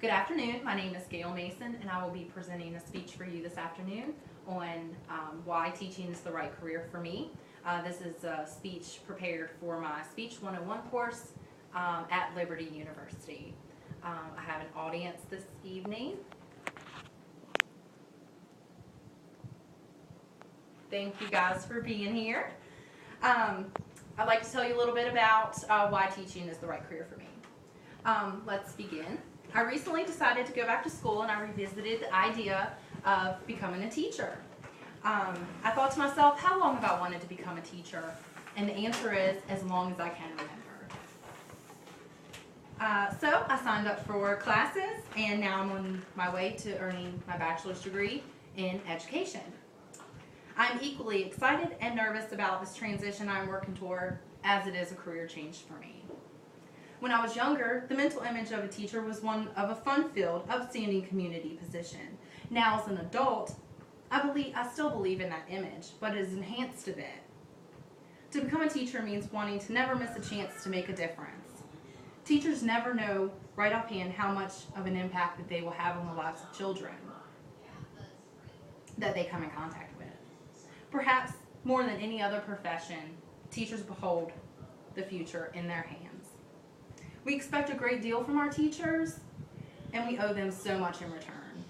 Good afternoon. My name is Gayle Mason, and I will be presenting a speech for you this afternoon on why teaching is the right career for me. This is a speech prepared for my Speech 101 course at Liberty University. I have an audience this evening. Thank you guys for being here. I'd like to tell you a little bit about why teaching is the right career for me. Let's begin. I recently decided to go back to school, and I revisited the idea of becoming a teacher. I thought to myself, how long have I wanted to become a teacher? And the answer is, as long as I can remember. So I signed up for classes, and now I'm on my way to earning my bachelor's degree in education. I'm equally excited and nervous about this transition I'm working toward, as it is a career change for me. When I was younger, the mental image of a teacher was one of a fun-filled, upstanding community position. Now, as an adult, I still believe in that image, but it is enhanced a bit. To become a teacher means wanting to never miss a chance to make a difference. Teachers never know right offhand how much of an impact that they will have on the lives of children that they come in contact with. Perhaps more than any other profession, teachers behold the future in their hands. We expect a great deal from our teachers, and we owe them so much in return.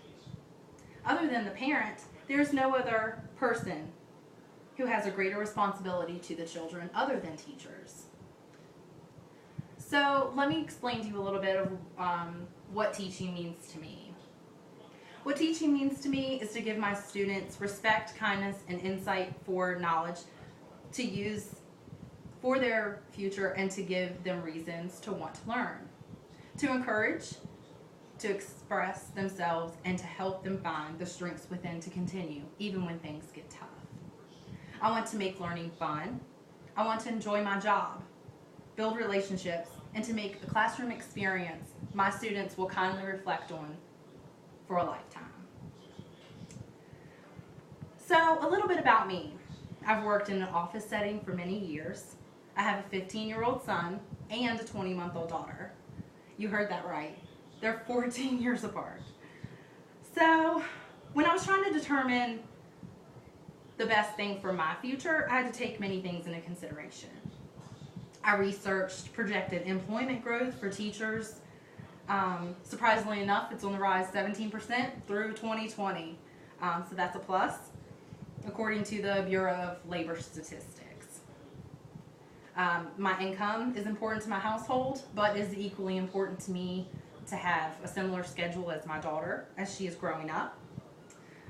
Other than the parent, there is no other person who has a greater responsibility to the children other than teachers. So let me explain to you a little bit of what teaching means to me. What teaching means to me is to give my students respect, kindness, and insight for knowledge to use for their future and to give them reasons to want to learn, to encourage, to express themselves, and to help them find the strengths within to continue, even when things get tough. I want to make learning fun. I want to enjoy my job, build relationships, and to make a classroom experience my students will kindly reflect on for a lifetime. So, a little bit about me. I've worked in an office setting for many years. I have a 15-year-old son and a 20-month-old daughter. You heard that right. They're 14 years apart. So, when I was trying to determine the best thing for my future, I had to take many things into consideration. I researched projected employment growth for teachers. Surprisingly enough, it's on the rise 17% through 2020. So that's a plus, according to the Bureau of Labor Statistics. My income is important to my household, but is equally important to me to have a similar schedule as my daughter as she is growing up.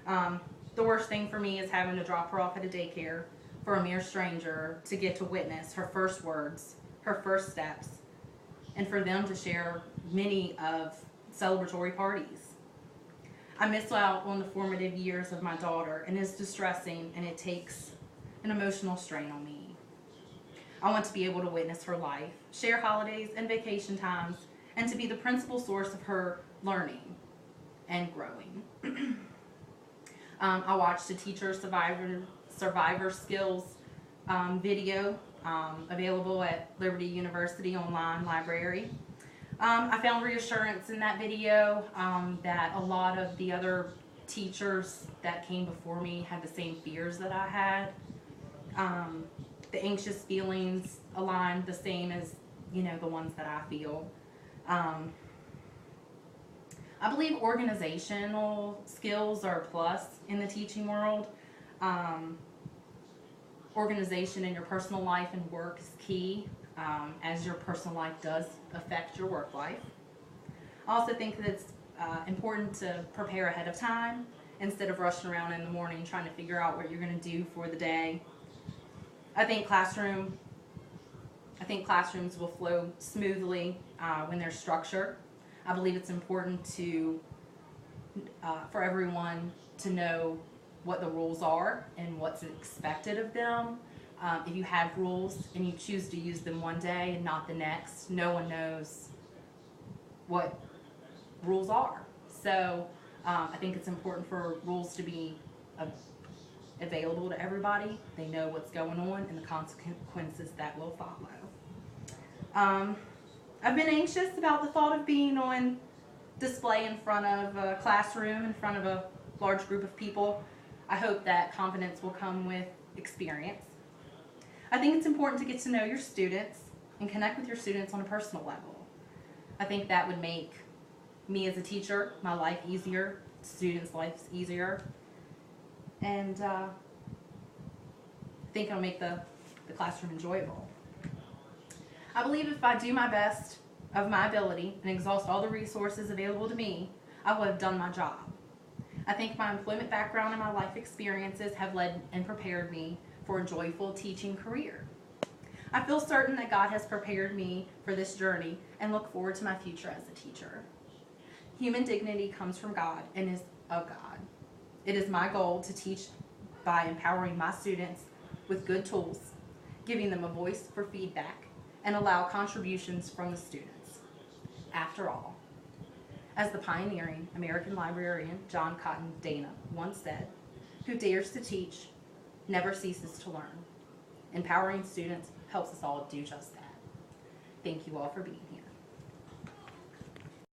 The worst thing for me is having to drop her off at a daycare for a mere stranger to get to witness her first words, her first steps, and for them to share many of celebratory parties. I miss out on the formative years of my daughter, and it's distressing, and it takes an emotional strain on me. I want to be able to witness her life, share holidays and vacation times, and to be the principal source of her learning and growing. I watched a teacher survivor skills video available at Liberty University online library. I found reassurance in that video that a lot of the other teachers that came before me had the same fears that I had. The anxious feelings aligned the same as, the ones that I feel. I believe organizational skills are a plus in the teaching world. Organization in your personal life and work is key, as your personal life does affect your work life. I also think that it's important to prepare ahead of time instead of rushing around in the morning trying to figure out what you're going to do for the day. I think classrooms will flow smoothly when there's structure. I believe it's important for everyone to know what the rules are and what's expected of them. If you have rules and you choose to use them one day and not the next, no one knows what rules are. So I think it's important for rules to be available to everybody. They know what's going on and the consequences that will follow. I've been anxious about the thought of being on display in front of a classroom, in front of a large group of people, I hope that confidence will come with experience. I think it's important to get to know your students and connect with your students on a personal level. I think that would make me as a teacher, my life easier, students' lives easier, and I think it'll make the classroom enjoyable. I believe if I do my best of my ability and exhaust all the resources available to me, I will have done my job. I think my employment background and my life experiences have led and prepared me for a joyful teaching career. I feel certain that God has prepared me for this journey and look forward to my future as a teacher. Human dignity comes from God and is of God. It is my goal to teach by empowering my students with good tools, giving them a voice for feedback, and allow contributions from the students. After all, as the pioneering American librarian John Cotton Dana once said, "Who dares to teach never ceases to learn." Empowering students helps us all do just that. Thank you all for being here.